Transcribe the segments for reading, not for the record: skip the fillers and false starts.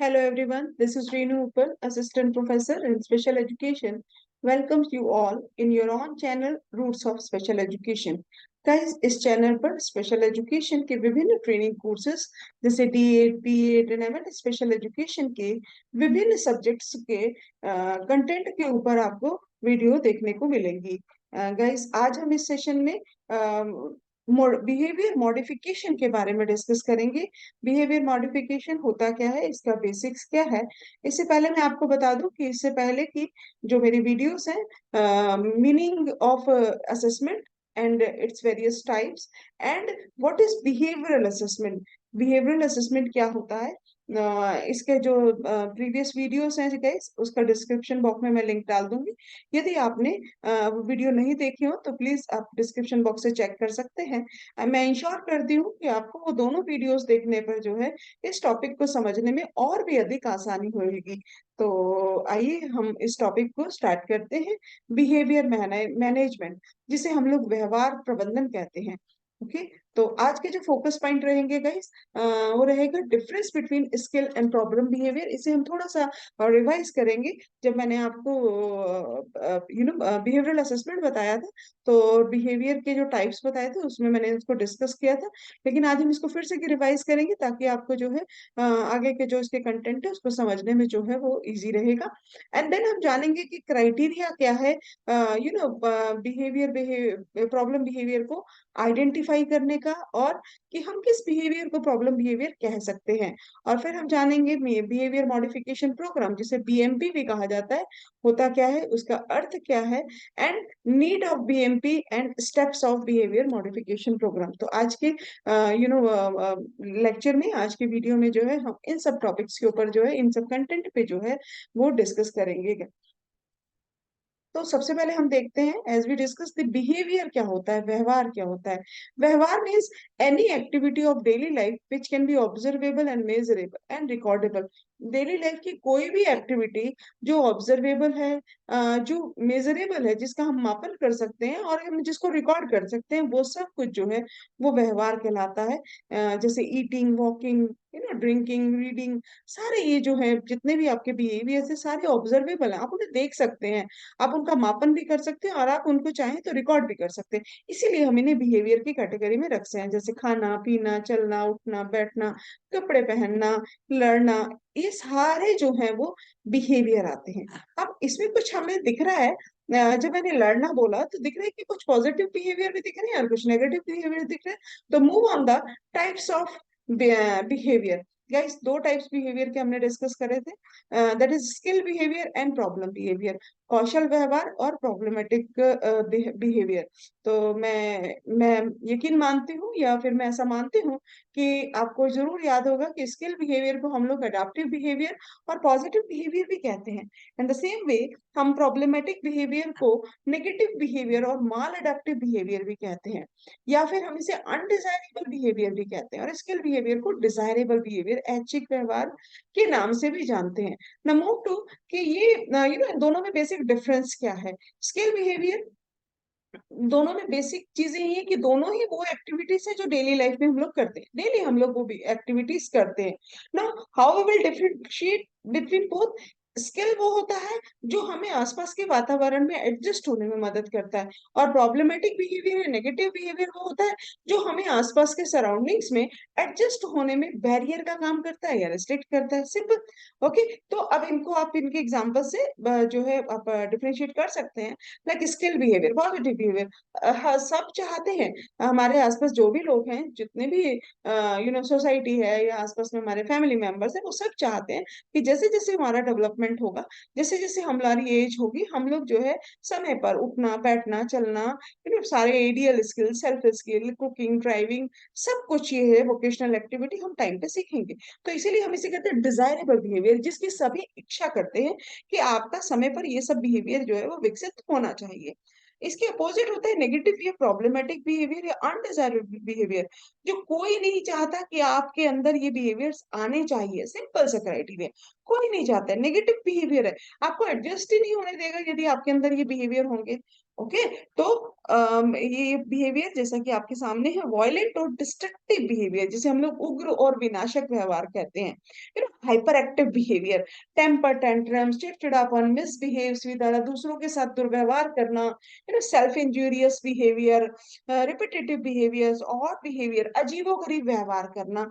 Hello everyone, this is Reenu Uppal, Assistant Professor in Special Education. Welcomes you all in your own channel Roots of Special Education. Guys, इस channel पर special education के विभिन्न training courses जैसे D8, B8 and MEd special education के विभिन्न subjects के content के ऊपर आपको वीडियो देखने को मिलेंगी। गाइस, आज हम इस सेशन में बिहेवियर मॉडिफिकेशन के बारे में डिस्कस करेंगे। बिहेवियर मॉडिफिकेशन होता क्या है, इसका बेसिक्स क्या है। इससे पहले मैं आपको बता दूं कि इससे पहले की जो मेरी वीडियोस हैं, meaning of assessment and its various types and what is behavioural assessment, behavioural assessment क्या होता है, इसके जो प्रीवियस वीडियोस हैं गाइस, उसका डिस्क्रिप्शन बॉक्स में मैं लिंक डाल दूंगी। यदि आपने वीडियो नहीं देखी हो तो प्लीज आप डिस्क्रिप्शन बॉक्स से चेक कर सकते हैं। मैं इंश्योर करती हूँ कि आपको वो दोनों वीडियोस देखने पर जो है इस टॉपिक को समझने में और भी अधिक आसानी होगी। तो आइए हम इस टॉपिक को स्टार्ट करते हैं। बिहेवियर मैनेजमेंट, जिसे हम लोग व्यवहार प्रबंधन कहते हैं। ओके, तो आज के जो फोकस पॉइंट रहेंगे गाइस, वो रहेगा difference between skill and problem behaviour. इसे हम थोड़ा सा रिवाइज करेंगे। जब मैंने आपको बिहेवियरल असेसमेंट बताया था, तो बिहेवियर के जो टाइप्स बताए थे उसमें मैंने इसको डिस्कस किया था। लेकिन आज हम इसको फिर से रिवाइज करेंगे ताकि आपको जो है आगे के जो इसके कंटेंट है उसको समझने में जो है वो इजी रहेगा। एंड देन हम जानेंगे कि क्राइटेरिया क्या है बिहेवियर प्रॉब्लम बिहेवियर को आइडेंटिफाई करने का, और कि हम किस बिहेवियर को प्रॉब्लम बिहेवियर कह सकते हैं। और फिर हम जानेंगे बिहेवियर मॉडिफिकेशन प्रोग्राम, जिसे बीएमपी भी कहा जाता है, होता क्या है, उसका अर्थ क्या है, and need of BMP and steps of behaviour modification programme. तो आज के लेक्चर में, आज के वीडियो में जो है हम इन सब टॉपिक्स के ऊपर जो है, इन सब कंटेंट पे जो है वो डिस्कस करेंगे। तो सबसे पहले हम देखते हैं, as we discuss the behaviour क्या होता है, व्यवहार क्या होता है। व्यवहार means any activity of daily life which can be observable and measurable and recordable. Daily life की कोई भी एक्टिविटी जो ऑब्जर्वेबल है, जो मेजरेबल है, जिसका हम मापन कर सकते हैं और हम जिसको रिकॉर्ड कर सकते हैं, वो सब कुछ जो है वो व्यवहार कहलाता है। जैसे ईटिंग, वॉकिंग, ड्रिंकिंग, रीडिंग, सारे ये जो है जितने भी आपके बिहेवियर है सारे ऑब्जर्वेबल हैं, आप उन्हें देख सकते हैं, आप उनका मापन भी कर सकते हैं और आप उनको चाहें तो रिकॉर्ड भी कर सकते हैं। इसीलिए हम इन्हें बिहेवियर की कैटेगरी में रखते हैं, जैसे खाना पीना, चलना उठना, बैठना, कपड़े पहनना, लड़ना, ये सारे जो है वो बिहेवियर आते हैं। अब इसमें कुछ हमें दिख रहा है, जब मैंने लड़ना बोला तो दिख रहा है कि कुछ पॉजिटिव बिहेवियर भी दिख रहे हैं और कुछ नेगेटिव बिहेवियर दिख रहे हैं। तो move on the types of behaviour. Guys, दो टाइप्स बिहेवियर के हमने डिस्कस करे थे, that is skill behaviour and problem behaviour. कौशल व्यवहार और प्रॉब्लमेटिक बिहेवियर। तो मैं यकीन मानती हूँ, या फिर मैं ऐसा मानती हूँ कि आपको जरूर याद होगा कि स्किल बिहेवियर को हम लोग अडेप्टिव बिहेवियर और पॉजिटिव बिहेवियर भी कहते हैं। इन द सेम वे हम प्रॉब्लमेटिक बिहेवियर को नेगेटिव बिहेवियर और माल अडेप्टिव बिहेवियर भी कहते हैं, या फिर हम इसे अनडिजायरेबल बिहेवियर भी कहते हैं, और स्किल बिहेवियर को डिजायरेबल बिहेवियर, ऐच्छिक व्यवहार के नाम से भी जानते हैं। नंबर टू, कि ये दोनों में बेसिक डिफरेंस क्या है। स्किल बिहेवियर, दोनों में बेसिक चीजें ये है कि दोनों ही वो एक्टिविटीज है जो डेली लाइफ में हम लोग करते हैं, डेली हम लोग वो भी एक्टिविटीज करते हैं ना। How we will differentiate between both. Skill वो होता है जो हमें आसपास के वातावरण में एडजस्ट होने में मदद करता है, और प्रॉब्लमेटिक बिहेवियर, नेगेटिव बिहेवियर वो होता है जो हमें आसपास के सराउंडिंग्स में एडजस्ट होने में बैरियर का काम करता है या रिस्ट्रिक्ट करता है। सिंपल। ओके, तो अब इनको आप इनके एग्जांपल से जो है आप डिफरेंशिएट कर सकते हैं। Like skill behaviour, positive behaviour, सब चाहते हैं, हमारे आसपास जो भी लोग हैं, जितने भी सोसाइटी है या आसपास में हमारे फैमिली मेंबर्स हैं, वो सब चाहते हैं कि जैसे जैसे हमारा डेवलपमेंट होगा, जैसे जैसे हमारी एज होगी, हम लोग जो है समय पर उठना बैठना चलना, सारे ideal skill, self skill, cooking, driving, सब कुछ ये है वोकेशनल एक्टिविटी हम टाइम पे सीखेंगे। तो इसीलिए हम इसे कहते हैं डिजायरेबल बिहेवियर, जिसकी सभी इच्छा करते हैं कि आपका समय पर ये सब बिहेवियर जो है वो विकसित होना चाहिए। इसके अपोजिट होता है नेगेटिव या प्रॉब्लमेटिक बिहेवियर या अनडिजायरेबल बिहेवियर, जो कोई नहीं चाहता कि आपके अंदर ये बिहेवियर्स आने चाहिए। सिंपल सा क्राइटेरिया, कोई नहीं चाहता है, नेगेटिव बिहेवियर है, आपको एडजस्ट ही नहीं होने देगा यदि आपके अंदर ये बिहेवियर होंगे। ओके, तो ये बिहेवियर जैसा कि आपके सामने है, वॉयलेंट और डिस्ट्रक्टिव बिहेवियर, जिसे हम लोग उग्र और विनाशक व्यवहार कहते हैं। Hyper active behaviour, temper tantrums, चिड़चिड़ापन, मिसबिहेव्स विद अदर, दूसरों के साथ दुर्व्यवहार करना, self injurious behaviour, repetitive behaviours और बिहेवियर, अजीबोगरीब व्यवहार करना,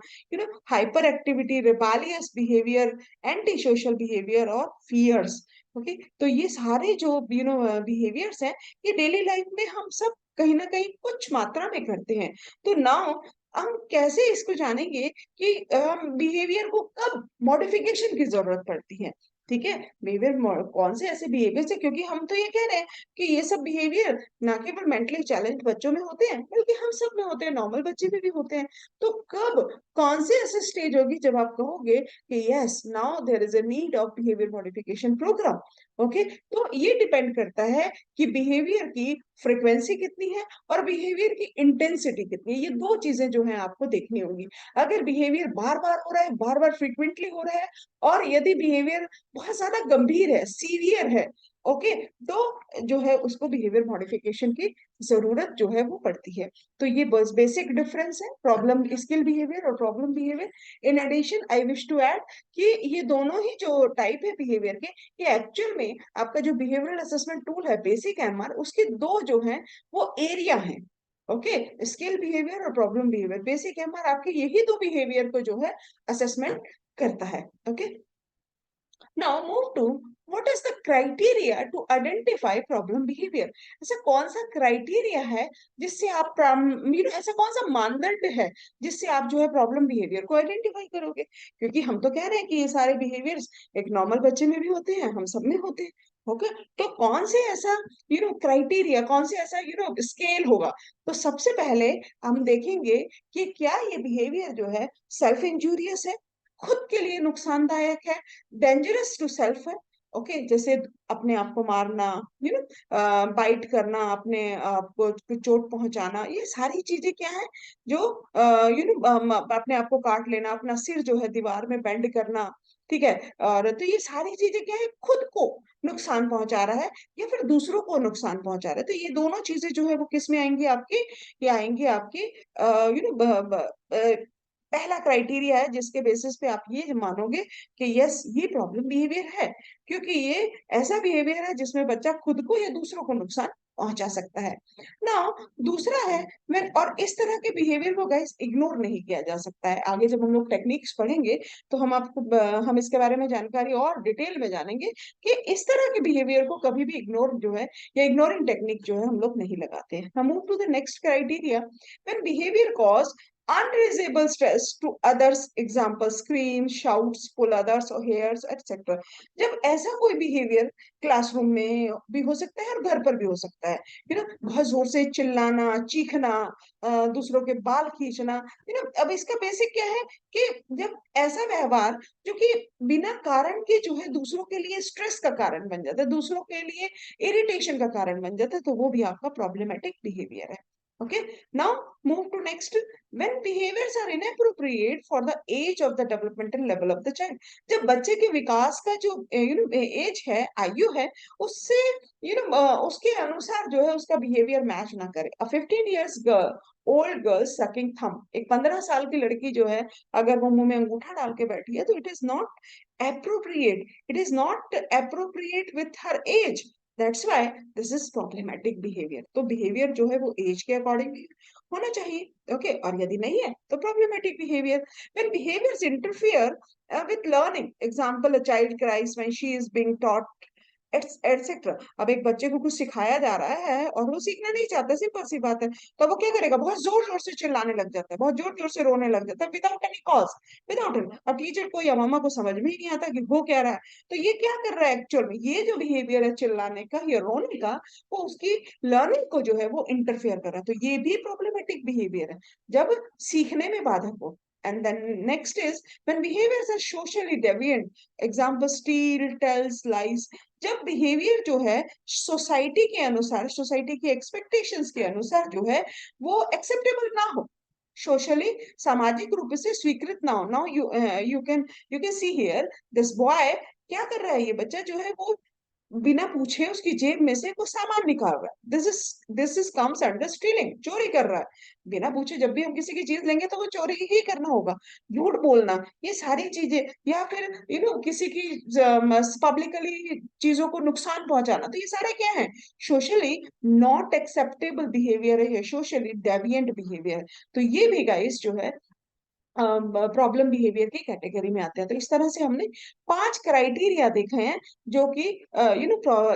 hyper activity, rebellious behaviour, anti social behaviour और फियर्स। ओके, तो ये सारे जो बिहेवियर्स हैं, ये डेली लाइफ में हम सब कहीं ना कहीं कुछ मात्रा में करते हैं। तो नाउ हम कैसे इसको जानेंगे कि बिहेवियर को कब मॉडिफिकेशन की जरूरत पड़ती है। ठीक है, बिहेवियर कौन से ऐसे बिहेवियर है, क्योंकि हम तो ये कह रहे हैं कि ये सब बिहेवियर ना केवल मेंटली चैलेंज बच्चों में होते हैं, बल्कि हम सब में होते हैं, नॉर्मल बच्चे में भी होते हैं। तो कब, कौन से ऐसे स्टेज होगी जब आप कहोगे कि yes now there is a need of behaviour modification programme. Okay, तो ये डिपेंड करता है कि बिहेवियर की फ्रिक्वेंसी कितनी है और बिहेवियर की इंटेंसिटी कितनी है। ये दो चीजें जो है आपको देखनी होगी। अगर बिहेवियर बार बार हो रहा है, बार बार फ्रीक्वेंटली हो रहा है, और यदि बिहेवियर बहुत ज्यादा गंभीर है, सीवियर है, ओके, तो जो है उसको बिहेवियर मॉडिफिकेशन की जरूरत जो है वो पड़ती है। तो ये बस बेसिक डिफरेंस है प्रॉब्लम स्किल बिहेवियर और problem behaviour. In addition I wish to add कि ये दोनों ही जो टाइप है बिहेवियर के, ये एक्चुअल में आपका जो बिहेवियरल असेसमेंट टूल है बेसिक एमआर, उसके दो जो है वो एरिया है। ओके, स्किल बिहेवियर और प्रॉब्लम बिहेवियर, बेसिक एमआर आपके यही दो बिहेवियर को जो है असेसमेंट करता है। Okay, now move to what is the criteria to identify problem behaviour. ऐसा कौन सा क्राइटेरिया है जिससे आप ऐसा कौन सा मानदंड है जिससे आप जो है प्रॉब्लम बिहेवियर को आइडेंटिफाई करोगे। क्योंकि हम तो कह रहे हैं कि ये सारे बिहेवियर्स एक नॉर्मल बच्चे में भी होते हैं, हम सब में होते हैं। ओके, तो कौन से ऐसा क्राइटेरिया, कौन से ऐसा स्केल होगा। तो सबसे पहले हम देखेंगे कि क्या ये बिहेवियर जो है सेल्फ इंजूरियस है, खुद के लिए नुकसानदायक है, डेंजरस टू सेल्फ है। ओके, जैसे अपने आप को मारना, बाइट करना, अपने आप को चोट पहुंचाना, ये सारी चीजें क्या है जो अपने आप को काट लेना, अपना सिर जो है दीवार में बेंड करना। ठीक है, और तो ये सारी चीजें क्या है, खुद को नुकसान पहुंचा रहा है या फिर दूसरों को नुकसान पहुंचा रहा है। तो ये दोनों चीजें जो है वो किस में आएंगी आपकी, ये आएंगी आपकी पहला क्राइटेरिया है जिसके बेसिस पे आप ये मानोगे कि यस ये प्रॉब्लम बिहेवियर है, क्योंकि ये ऐसा बिहेवियर है जिसमें बच्चा खुद को या दूसरों को नुकसान पहुंचा सकता है ना। दूसरा है और इस तरह के बिहेवियर को गाइस इग्नोर नहीं किया जा सकता है। आगे जब हम लोग टेक्निक्स पढ़ेंगे तो हम इसके बारे में जानकारी और डिटेल में जानेंगे कि इस तरह के बिहेवियर को कभी भी इग्नोर जो है या इग्नोरिंग टेक्निक जो है हम लोग नहीं लगाते हैं। हम move to the next criteria, when behaviour cause unreasonable stress to others, example scream, shouts, pull others or hairs etc। जब ऐसा कोई बिहेवियर क्लासरूम में भी हो सकता है और घर पर भी हो सकता है, बहुत जोर से चिल्लाना, चीखना, दूसरों के बाल खींचना, अब इसका बेसिक क्या है कि जब ऐसा व्यवहार जो कि बिना कारण के जो है दूसरों के लिए स्ट्रेस का कारण बन जाता है, दूसरों के लिए इरिटेशन का कारण बन जाता है, तो वो भी आपका प्रॉब्लमेटिक बिहेवियर है। Okay, now move to next, when behaviors are inappropriate for the age of the developmental level of the child। जब बच्चे के विकास का जो एज है, आयु है, उससे उसके अनुसार जो है उसका बिहेवियर मैच ना करे। अ 15 years old girl sucking thumb, एक 15 साल की लड़की जो है अगर वो मुंह में अंगूठा डाल के बैठी है तो it is not appropriate, it is not appropriate with her age, that's why this is problematic behaviour. तो बिहेवियर जो है वो एज के अकॉर्डिंग होना चाहिए। ओके, और यदि नहीं है तो problematic behaviour, when behaviours interfere with learning, example a child cries when she is being taught etcetera. अब एक बच्चे को कुछ सिखाया जा रहा है और वो सीखना नहीं चाहता, सिंपल सी बात है, तो वो क्या करेगा, बहुत जोर जोर से चिल्लाने लग जाता है, बहुत जोर जोर से रोने लग जाता है, without any cause, without any. अब टीचर को या मामा को समझ में ही नहीं आता कि वो क्या रहा है। तो ये क्या कर रहा है एक्चुअल में, ये जो बिहेवियर है चिल्लाने का या रोने का, वो उसकी लर्निंग को जो है वो इंटरफेयर कर रहा है। तो ये भी प्रॉब्लमेटिक बिहेवियर है जब सीखने में बाधक हो। And then next is when behaviors are socially deviant, example steal, tells lies। जब बिहेवियर जो है सोसाइटी के अनुसार, सोसाइटी की एक्सपेक्टेशंस के अनुसार जो है वो एक्सेप्टेबल ना हो, सोशली सामाजिक रूप से स्वीकृत ना हो। Now you can see here this boy क्या कर रहा है, ये बच्चा जो है वो बिना पूछे उसकी जेब में से वो सामान निकाल रहा है, this is comes under stealing, चोरी कर रहा है। बिना पूछे जब भी हम किसी की चीज लेंगे तो वो चोरी ही करना होगा। झूठ बोलना, ये सारी चीजें, या फिर किसी की पब्लिकली चीजों को नुकसान पहुंचाना, तो ये सारे क्या है, सोशली नॉट एक्सेप्टेबल बिहेवियर है, सोशली डेविएंट बिहेवियर। तो ये भी गाइस जो है प्रॉब्लम बिहेवियर की कैटेगरी में आते हैं। तो इस तरह से हमने 5 क्राइटेरिया देखे हैं, जो कि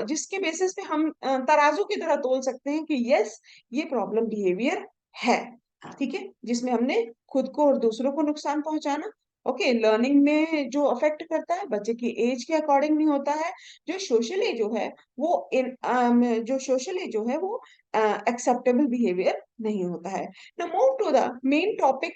जिसके बेसिस पे हम तराजू की तरह तोल सकते हैं कि यस, ये प्रॉब्लम बिहेवियर है। ठीक है, जिसमें हमने खुद को और दूसरों को नुकसान पहुंचाना, ओके, लर्निंग में जो अफेक्ट करता है, बच्चे की एज के अकॉर्डिंग नहीं होता है, जो सोशली जो है वो जो सोशली जो है वो एक्सेप्टेबल बिहेवियर नहीं होता है। ना move to the main topic.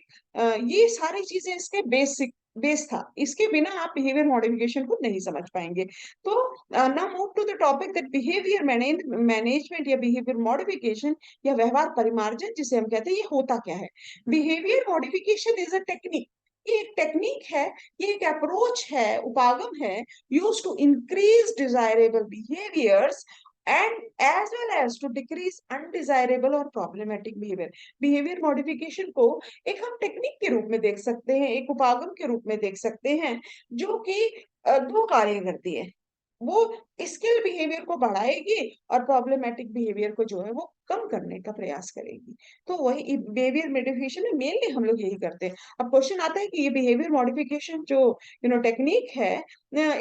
ये सारी चीजें इसके बेसिक बेस था, इसके बिना आप बिहेवियर मॉडिफिकेशन को नहीं समझ पाएंगे। तो ना move to the topic that behaviour management या बिहेवियर मॉडिफिकेशन या व्यवहार परिमार्जन जिसे हम कहते हैं, ये होता क्या है। Behaviour modification is a technique, ये एक टेक्निक है, ये एक अप्रोच है, उपागम है, use to increase desirable behaviours and as well as to decrease undesirable or problematic behavior। Behaviour modification को एक हम टेक्निक के रूप में देख सकते हैं, एक उपागम के रूप में देख सकते हैं, जो कि दो कार्य करती है। वो स्किल बिहेवियर को बढ़ाएगी और प्रॉब्लमेटिक बिहेवियर को जो है वो कम करने का प्रयास करेगी। तो वही बिहेवियर मॉडिफिकेशन में मेनली हम लोग यही करते हैं। अब क्वेश्चन आता है कि ये बिहेवियर मॉडिफिकेशन जो टेक्निक है,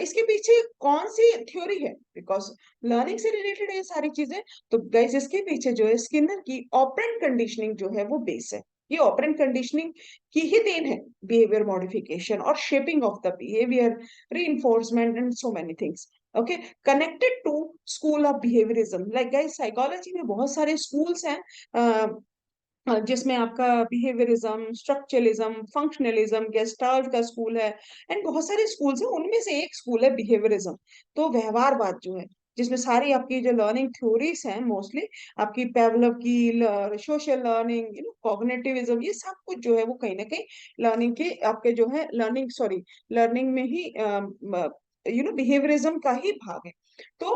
इसके पीछे कौन सी थ्योरी है, बिकॉज लर्निंग से रिलेटेड है ये सारी चीजें। तो गाइस इसके पीछे जो है स्किनर की ऑपरेंट कंडीशनिंग जो है वो बेस है। ये ऑपरेंट कंडीशनिंग की ही देन है बिहेवियर मॉडिफिकेशन और shaping of the behaviour, reinforcement and so many things। okay, connected to school of behaviorism, like guys psychology में बहुत सारे schools हैं, जिसमें आपका बिहेवियरिज्म, स्ट्रक्चरलिज्म, फंक्शनलिज्म, गेस्टाल्ट का स्कूल है, एंड बहुत सारे स्कूल्स हैं, उनमें से एक स्कूल है बिहेवियरिज्म। तो व्यवहारवाद जो है, जिसमें सारी आपकी जो लर्निंग थ्योरीज हैं, मोस्टली आपकी पेवलव की सोशल लर्निंग, कॉग्निटिविज्म, ये सब कुछ जो है वो कहीं ना कहीं लर्निंग के आपके जो है लर्निंग में ही बिहेवियरिज्म का ही भाग है। तो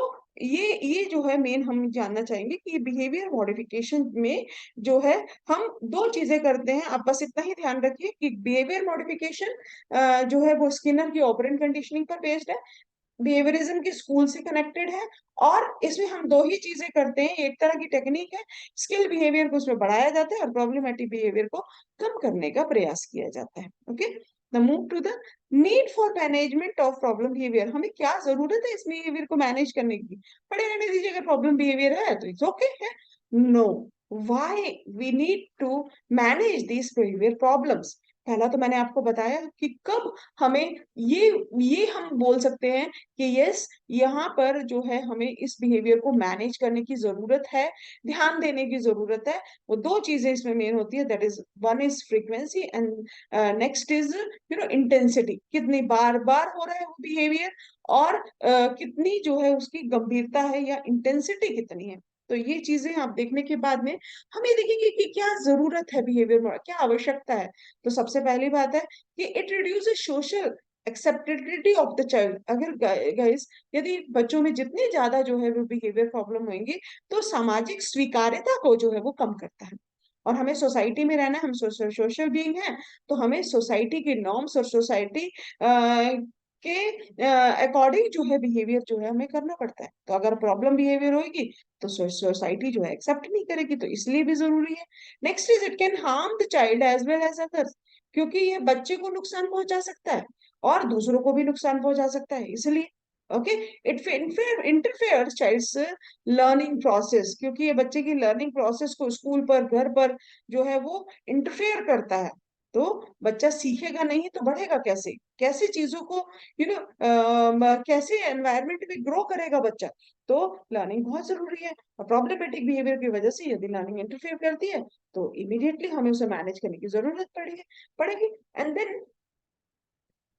ये जो है मेन हम जानना चाहेंगे कि बिहेवियर मॉडिफिकेशन में जो है हम दो चीजें करते हैं। आप बस इतना ही ध्यान रखिए कि बिहेवियर मॉडिफिकेशन जो है वो स्किनर की ऑपरेंट कंडीशनिंग पर बेस्ड है, बिहेवियरिज्म के स्कूल से कनेक्टेड है, और इसमें हम दो ही चीजें करते हैं। एक तरह की टेक्निक है, स्किल बिहेवियर को उसमें बढ़ाया जाता है और प्रॉब्लमेटिक बिहेवियर को कम करने का प्रयास किया जाता है। Okay, the move to the need for management of problem behaviour. हमें क्या जरूरत है इस बिहेवियर को मैनेज करने की, पड़े रहने दीजिए, अगर प्रॉब्लम बिहेवियर है तो इट्स ओके है। No, why we need to manage this behaviour problems. पहला तो मैंने आपको बताया कि कब हमें ये हम बोल सकते हैं कि यस, यहाँ पर जो है हमें इस बिहेवियर को मैनेज करने की जरूरत है, ध्यान देने की जरूरत है। वो दो चीजें इसमें मेन होती है, that is one is frequency and next is intensity, कितनी बार बार हो रहा है वो बिहेवियर, और कितनी जो है उसकी गंभीरता है या इंटेंसिटी कितनी है। तो ये चीजें आप देखने के बाद में हमें देखेंगे कि क्या जरूरत है बिहेवियर में, क्या आवश्यकता है। तो सबसे पहली बात है कि it reduces social acceptability of the child. अगर गाइस यदि बच्चों में जितने ज्यादा जो है वो बिहेवियर प्रॉब्लम होंगी, तो सामाजिक स्वीकार्यता को जो है वो कम करता है। और हमें सोसाइटी में रहना है, हम सोशल बीइंग हैं, तो हमें सोसाइटी की नॉर्म्स और सोसाइटी के अकॉर्डिंग जो है बिहेवियर जो है हमें करना पड़ता है। तो अगर प्रॉब्लम बिहेवियर होगी तो सोसाइटी जो है एक्सेप्ट नहीं करेगी, तो इसलिए भी जरूरी है। Next is it can harm the child as well as others, क्योंकि ये बच्चे को नुकसान पहुंचा सकता है और दूसरों को भी नुकसान पहुंचा सकता है, इसलिए okay, it interfere child's learning process, क्योंकि ये बच्चे की लर्निंग प्रोसेस को स्कूल पर, घर पर जो है वो इंटरफेयर करता है। तो बच्चा सीखेगा नहीं तो बढ़ेगा कैसे, कैसे चीजों को कैसे एनवायरनमेंट में ग्रो करेगा बच्चा। तो लर्निंग बहुत जरूरी है, और प्रॉब्लमेटिक बिहेवियर की वजह से यदि लर्निंग इंटरफेयर करती है तो इमीडिएटली हमें उसे मैनेज करने की जरूरत पड़ेगी। एंड देन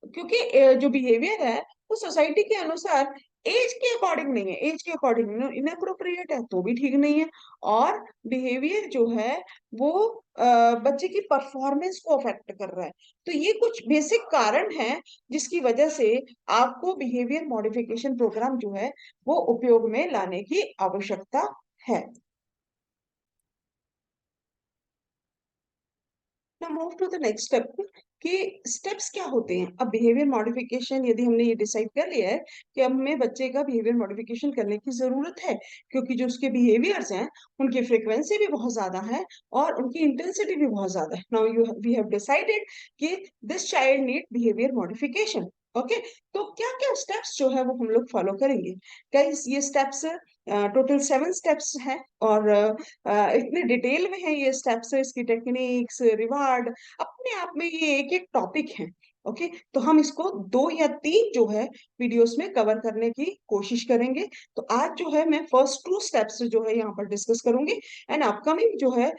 क्योंकि जो बिहेवियर है वो सोसाइटी के अनुसार एज के अकॉर्डिंग नहीं है, एज के अकॉर्डिंग इनअप्रोप्रिएट है तो भी ठीक नहीं है। और बिहेवियर जो है वो बच्चे की परफॉर्मेंस को अफेक्ट कर रहा है। तो ये कुछ बेसिक कारण हैं जिसकी वजह से आपको बिहेवियर मॉडिफिकेशन प्रोग्राम जो है वो उपयोग में लाने की आवश्यकता है। ना move to the next step कि स्टेप्स क्या होते हैं। अब बिहेवियर मॉडिफिकेशन यदि हमने ये डिसाइड कर लिया है कि अब हमें बच्चे का बिहेवियर मॉडिफिकेशन करने की जरूरत है, क्योंकि जो उसके बिहेवियर्स हैं उनकी फ्रीक्वेंसी भी बहुत ज्यादा है और उनकी इंटेंसिटी भी बहुत ज्यादा है। Now you we have decided कि this child need behaviour modification. Okay, तो क्या क्या स्टेप्स जो है वो हम लोग फॉलो करेंगे। गाइस ये स्टेप्स टोटल 7 स्टेप्स हैं और इतने डिटेल में है ये स्टेप्स, इसकी टेक्निक्स, रिवार्ड, अपने आप में ये एक एक टॉपिक है। ओके, तो हम इसको 2 या 3 जो है वीडियोस में कवर करने की कोशिश करेंगे। तो आज जो है मैं फर्स्ट 2 स्टेप्स जो है यहाँ पर डिस्कस करूंगी एंड अपकमिंग जो है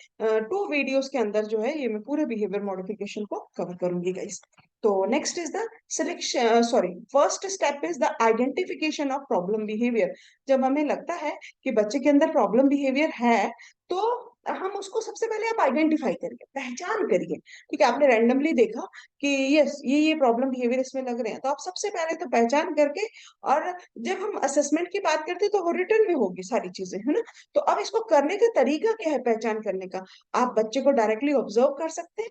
2 वीडियोस के अंदर जो है ये मैं पूरे बिहेवियर मॉडिफिकेशन को कवर करूंगी गाइस। तो next is the selection, sorry, first step is the identification of problem behaviour. जब हमें लगता है कि बच्चे के अंदर प्रॉब्लम बिहेवियर है तो हम उसको सबसे पहले आप आइडेंटिफाई करिए, पहचान करिए। ठीक है, आपने रैंडमली देखा कि यस ये प्रॉब्लम बिहेवियर इसमें लग रहे हैं, तो आप सबसे पहले तो पहचान करके, और जब हम असेसमेंट की बात करते हैं तो वो रिटर्न में होगी सारी चीजें, है ना। तो अब इसको करने का तरीका क्या है पहचान करने का। आप बच्चे को डायरेक्टली ऑब्जर्व कर सकते हैं।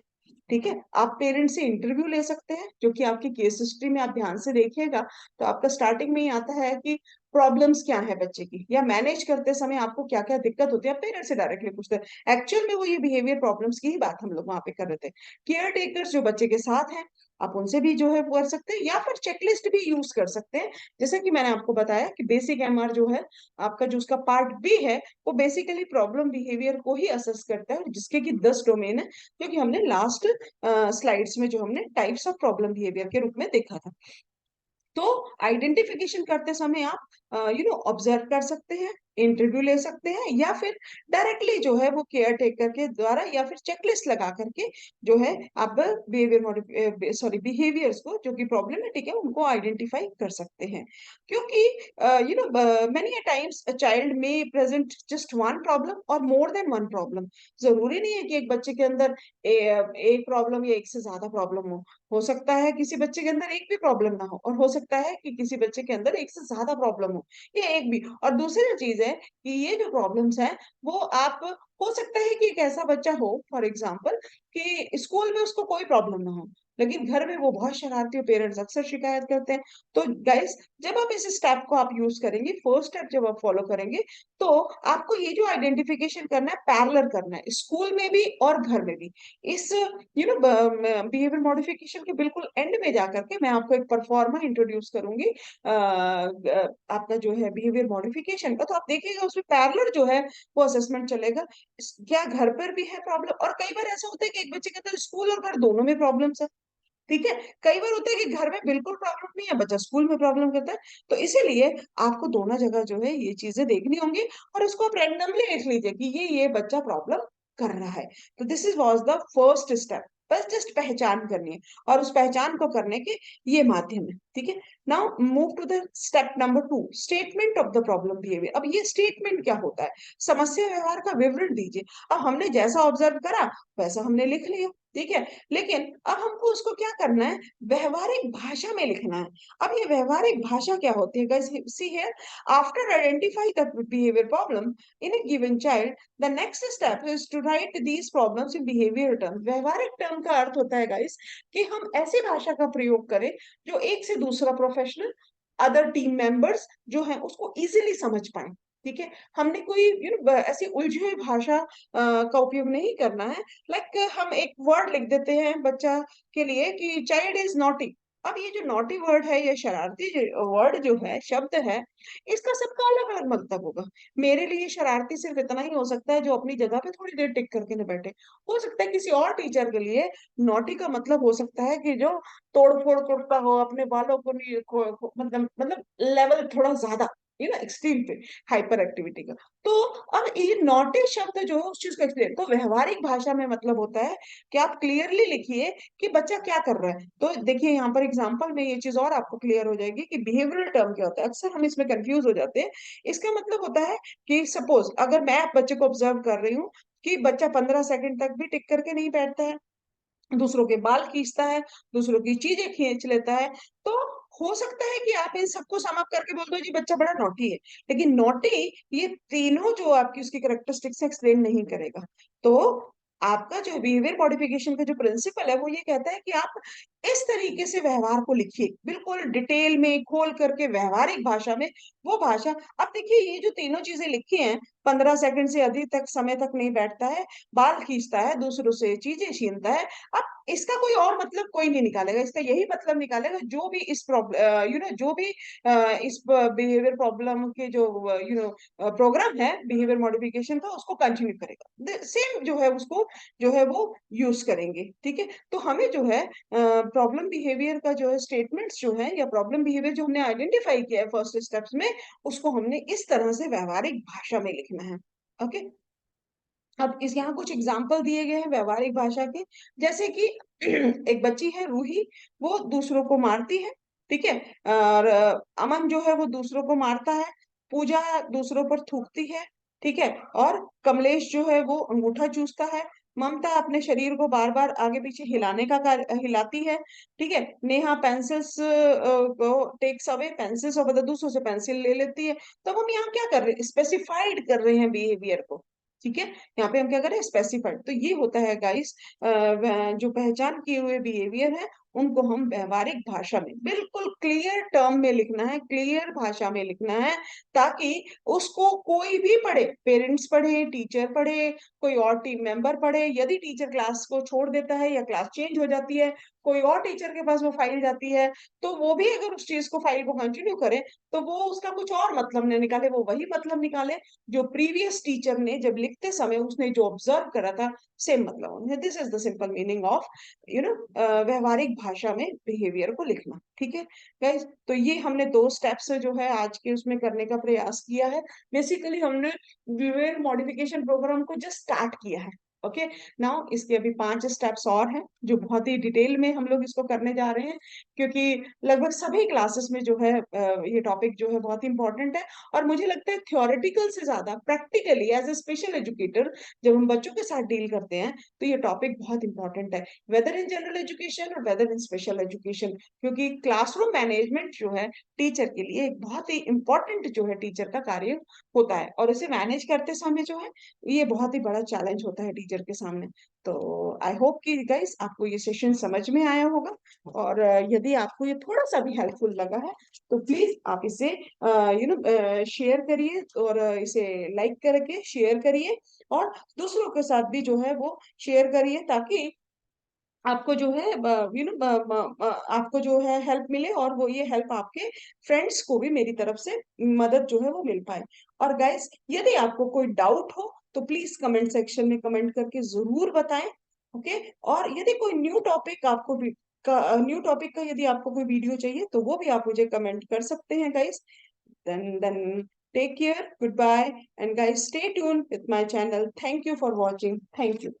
ठीक है, आप पेरेंट से इंटरव्यू ले सकते हैं, जो कि आपकी केस हिस्ट्री में आप ध्यान से देखिएगा तो आपका स्टार्टिंग में ही आता है कि प्रॉब्लम्स क्या है बच्चे की, या मैनेज करते समय आपको क्या क्या दिक्कत होती है, आप पेरेंट्स से डायरेक्टली पूछते हैं। एक्चुअल में वो ये बिहेवियर प्रॉब्लम्स की ही बात हम लोग वहां पे कर रहे थे। केयर टेकर्स जो बच्चे के साथ हैं, आप उनसे भी जो है वो कर सकते हैं, या फिर चेकलिस्ट भी यूज कर सकते हैं। जैसे कि मैंने आपको बताया कि बेसिक एमआर जो है आपका, जो उसका पार्ट बी है, वो बेसिकली प्रॉब्लम बिहेवियर को ही असेस करता है, जिसके कि 10 डोमेन है, क्योंकि हमने लास्ट स्लाइड्स में जो हमने टाइप्स ऑफ प्रॉब्लम बिहेवियर के रूप में देखा था। तो आइडेंटिफिकेशन करते समय आप ऑब्जर्व कर सकते हैं, इंटरव्यू ले सकते हैं, या फिर डायरेक्टली जो है वो केयर टेकर के द्वारा या फिर चेकलिस्ट लगा करके जो है आप बिहेवियर बिहेवियर्स को, जो कि प्रॉब्लमेटिक है, उनको आइडेंटिफाई कर सकते हैं। क्योंकि मेनी टाइम्स अ चाइल्ड में प्रेजेंट जस्ट वन प्रॉब्लम और मोर देन वन प्रॉब्लम। जरूरी नहीं है कि एक बच्चे के अंदर एक प्रॉब्लम या एक से ज्यादा प्रॉब्लम हो सकता है किसी बच्चे के अंदर एक भी प्रॉब्लम ना हो, और हो सकता है कि किसी बच्चे के अंदर एक से ज्यादा प्रॉब्लम हो, ये एक भी। और दूसरी चीज है कि ये जो प्रॉब्लम्स हैं वो आप, हो सकता है कि एक ऐसा बच्चा हो फॉर एग्जाम्पल कि स्कूल में उसको कोई प्रॉब्लम ना हो, लेकिन घर में वो बहुत शरारती हो, पेरेंट्स अक्सर शिकायत करते हैं। तो गाइस, जब आप इस स्टेप को आप यूज करेंगे, फर्स्ट स्टेप जब आप फॉलो करेंगे, तो आपको ये जो आइडेंटिफिकेशन करना है पैरेलल करना है, स्कूल में भी और घर में भी। इस बिहेवियर मॉडिफिकेशन के बिल्कुल एंड में जाकर के मैं आपको एक परफॉर्मा इंट्रोड्यूस करूंगी आपका जो है बिहेवियर मॉडिफिकेशन का। तो आप देखिएगा उसमें पैरेलल जो है वो असेसमेंट चलेगा। क्या घर पर भी है प्रॉब्लम, और कई बार ऐसा होता है कि एक बच्चे के अंदर स्कूल और घर दोनों में प्रॉब्लम्स है। ठीक है, कई बार होता है कि घर में बिल्कुल प्रॉब्लम नहीं है, बच्चा स्कूल में प्रॉब्लम करता है। तो इसीलिए आपको दोनों जगह जो है ये चीजें देखनी होंगी, और इसको आप रैंडमली लिख लीजिए कि ये बच्चा प्रॉब्लम कर रहा है। तो this is was the first step. बस जस्ट पहचान करनी है, और उस पहचान को करने के ये माध्यम है। ठीक है, now move to the step number 2, statement of the problem behavior. अब ये स्टेटमेंट क्या होता है, समस्या व्यवहार का विवरण दीजिए। अब हमने जैसा ऑब्जर्व करा वैसा हमने लिख लिया, ठीक है, लेकिन अब हमको उसको क्या करना है, व्यवहारिक भाषा में लिखना है। अब ये व्यवहारिक भाषा क्या होती है guys, see here, after identify the behavior problem in a given child, the next step is to write these problems in behavior term. व्यवहारिक टर्म का अर्थ होता है गाइस कि हम ऐसी भाषा का प्रयोग करें जो एक से दूसरा प्रोफेशनल, अदर टीम मेंबर्स जो है उसको इजीली समझ पाए। ठीक है, हमने कोई ऐसी उलझी हुई भाषा का उपयोग नहीं करना है। लाइक हम एक वर्ड लिख देते हैं बच्चा के लिए कि चाइल्ड इज नॉटी। अब ये जो नॉटी वर्ड है, ये शरारती वर्ड जो है, शब्द है, इसका सबका अलग अलग मतलब होगा। मेरे लिए शरारती सिर्फ इतना ही हो सकता है जो अपनी जगह पे थोड़ी देर टिक करके न बैठे। हो सकता है किसी और टीचर के लिए नॉटी का मतलब हो सकता है कि जो तोड़ फोड़ करता हो, अपने बालों को नहीं मतलब लेवल थोड़ा ज्यादा। एक्सट्रीम पे हाइपर एक्टिविटी का। तो अब ये नॉटी शब्द जो है उस चीज का एक्सप्लेन, तो व्यवहारिक भाषा में मतलब होता है कि आप क्लियरली लिखिए कि बच्चा क्या कर रहा है। तो देखिए यहाँ पर एग्जांपल में ये चीज और आपको क्लियर हो जाएगी कि बिहेवियरल टर्म क्या होता है, अक्सर हम इसमें कंफ्यूज हो जाते हैं। इसका मतलब होता है कि सपोज अगर मैं बच्चे को ऑब्जर्व कर रही हूँ कि बच्चा 15 सेकंड तक भी टिक करके नहीं बैठता है, दूसरों के बाल खींचता है, दूसरों की चीजें खींच लेता है, तो हो सकता है कि आप इन सबको सम अप करके बोल दो जी बच्चा बड़ा नॉटी है, लेकिन नॉटी ये तीनों जो आपकी उसकी करेक्टरिस्टिक्स एक्सप्लेन नहीं करेगा। तो आपका जो बिहेवियर मॉडिफिकेशन का जो प्रिंसिपल है वो ये कहता है कि आप इस तरीके से व्यवहार को लिखिए, बिल्कुल डिटेल में खोल करके व्यवहारिक भाषा में, वो भाषा। अब देखिए ये जो तीनों चीजें लिखी हैं, 15 सेकंड से अधिक तक समय तक नहीं बैठता है, बाल खींचता है, दूसरों से चीजें छीनता है, अब इसका कोई और मतलब कोई नहीं निकालेगा, इसका यही मतलब निकालेगा जो भी इस प्रॉब्लम जो भी इस बिहेवियर प्रॉब्लम के जो प्रोग्राम है बिहेवियर मॉडिफिकेशन का, उसको कंटिन्यू करेगा, सेम जो है उसको जो है वो यूज करेंगे। ठीक है, तो हमें जो है प्रॉब्लम बिहेवियर का जो है स्टेटमेंट्स जो है या प्रॉब्लम बिहेवियर जो हमने आइडेंटिफाई किया है फर्स्ट स्टेप्स में, उसको हमने इस तरह से व्यवहारिक भाषा में लिखना है। ओके, अब इस यहाँ कुछ एग्जाम्पल दिए गए हैं व्यवहारिक भाषा के, जैसे कि एक बच्ची है रूही, वो दूसरों को मारती है। ठीक है, और अमन जो है वो दूसरों को मारता है, पूजा दूसरों पर थूकती है। ठीक है, और कमलेश जो है वो अंगूठा चूसता है, ममता अपने शरीर को बार बार आगे पीछे हिलाने का कार्य हिलाती है। ठीक है, नेहा पेंसिल्स को टेक्स अवे पेंसिल्स और मतलब दूसरों से पेंसिल ले लेती है। तो अब हम यहाँ क्या कर रहे हैं, स्पेसिफाइड कर रहे हैं बिहेवियर को। ठीक है, यहाँ पे हम क्या करें, स्पेसिफाइड। तो ये होता है गाइस, जो पहचान किए हुए बिहेवियर है उनको हम व्यवहारिक भाषा में बिल्कुल क्लियर टर्म में लिखना है, क्लियर भाषा में लिखना है, ताकि उसको कोई भी पढ़े, पेरेंट्स पढ़े, टीचर पढ़े, कोई और टीम मेंबर पढ़े, यदि टीचर क्लास को छोड़ देता है या क्लास चेंज हो जाती है, कोई और टीचर के पास वो फाइल जाती है, तो वो भी अगर उस चीज को फाइल को कंटिन्यू करे, तो वो उसका कुछ और मतलब नहीं निकाले, वो वही मतलब निकाले जो प्रीवियस टीचर ने जब लिखते समय उसने जो ऑब्जर्व करा था, सेम मतलब होना। This is the simple meaning of व्यवहारिक भाषा में बिहेवियर को लिखना। ठीक है गाइस, तो ये हमने दो स्टेप्स जो है आज के उसमें करने का प्रयास किया है। बेसिकली हमने बिहेवियर मॉडिफिकेशन प्रोग्राम को जस्ट स्टार्ट किया है। ओके, नाउ इसके अभी 5 स्टेप्स और हैं जो बहुत ही डिटेल में हम लोग इसको करने जा रहे हैं, क्योंकि लगभग सभी क्लासेस में जो है ये टॉपिक जो है बहुत इंपॉर्टेंट है। और मुझे लगता है थ्योरेटिकल से ज्यादा practically as a special educator जब हम बच्चों के साथ डील करते हैं, तो ये टॉपिक बहुत इंपॉर्टेंट है, वेदर इन जनरल एजुकेशन और वेदर इन स्पेशल एजुकेशन। क्योंकि क्लासरूम मैनेजमेंट जो है टीचर के लिए एक बहुत ही इंपॉर्टेंट जो है टीचर का कार्य होता है, और इसे मैनेज करते समय जो है ये बहुत ही बड़ा चैलेंज होता है टीचर के सामने। तो आई होप कि गाइस आपको ये सेशन समझ में आया होगा, और यदि आपको ये थोड़ा सा भी हेल्पफुल लगा है तो प्लीज आप इसे शेयर करिए, और इसे लाइक करके शेयर करिए, और दूसरों के साथ भी जो है वो शेयर करिए, ताकि आपको जो है आपको जो है हेल्प मिले, और वो ये हेल्प आपके फ्रेंड्स को भी मेरी तरफ से मदद जो है वो मिल पाए। और गाइस यदि आपको कोई डाउट हो तो प्लीज कमेंट सेक्शन में कमेंट करके जरूर बताएं। ओके, और यदि कोई न्यू टॉपिक आपको भी न्यू टॉपिक का यदि आपको कोई वीडियो चाहिए तो वो भी आप मुझे कमेंट कर सकते हैं guys. then take care, goodbye, and guys stay tuned with my channel. Thank you for watching. Thank you.